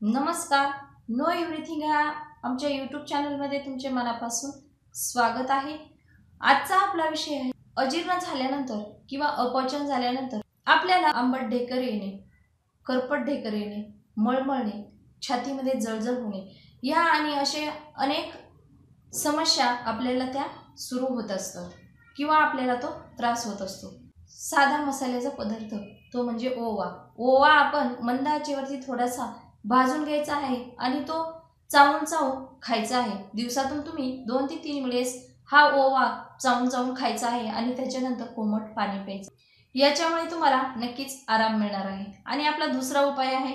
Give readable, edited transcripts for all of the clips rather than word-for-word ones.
नमस्कार. Know everything ह्या आमच्या यूट्यूब चॅनलमध्ये तुमचे मनापासून स्वागत आहे. आजचा आपला विषय आहे अजीर्ण झाल्यानंतर किंवा अपचन झाल्यानंतर आपल्याला आंबट ढेकर येणे, करपट ढेकर येणे, मळमळणे, छातीमध्ये जळजळ होणे या आणि असे अनेक समस्या आपल्याला त्या सुरू होत असतात किंवा आपल्याला तो त्रास होत असतो. साधा मसाल्याचा पदार्थ तो म्हणजे ओवा. ओवा आपण मंद आचेवरती थोडासा भाजून घ्यायचा आहे आणि तो चावून चावून खायचा आहे. दिवसातून तुम्ही 2 ते 3 वेळेस हा ओवा चावून चावून खायचा आहे आणि त्याच्यानंतर कोमट पाणी प्यायचं. याच्यामुळे तुम्हाला नक्कीच आराम मिळणार आहे. आणि आपला दुसरा उपाय आहे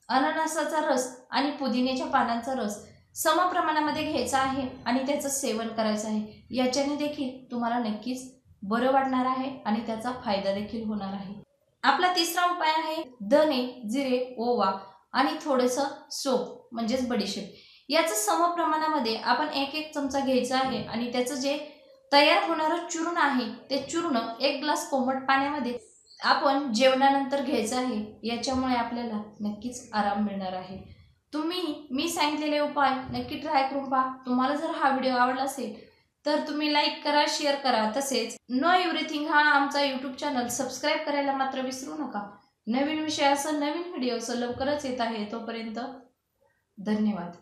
अननसाचा रस आणि पुदिन्याच्या पानांचा रस समप्रमाणामध्ये घ्यायचा आहे आणि त्याचं सेवन करायचं आहे. याच्याने देखील तुम्हाला नक्कीच बरं वाटणार आहे आणि त्याचा फायदा देखील होणार आहे. आपला तिसरा उपाय आहे धने, जिरे, ओवा आणि थोडंसं सोप म्हणजेच बडीशेप. याचं समप्रमाणामध्ये आपण 1-1 चमचा घ्यायचा आहे आणि त्याचं जे तयार होणारं चूर्ण आहे ते चूर्ण 1 ग्लास कोमट पाण्यामध्ये आपण जेवणानंतर घ्यायचं आहे. याच्यामुळे आपल्याला नक्कीच आराम मिळणार आहे. तुम्ही मी सांगितलेले उपाय नक्की ट्राय करून पहा. तुम्हाला जर हा व्हिडिओ आवडला असेल तर तुम्ही लाईक करा, शेअर करा. तसेच नो एव्हरीथिंग हा आमचा यूट्यूब चॅनल सबस्क्राईब करायला मात्र विसरू नका. नवीन विषयासह नवीन व्हिडिओ लवकरच येत आहे. तोपर्यंत धन्यवाद.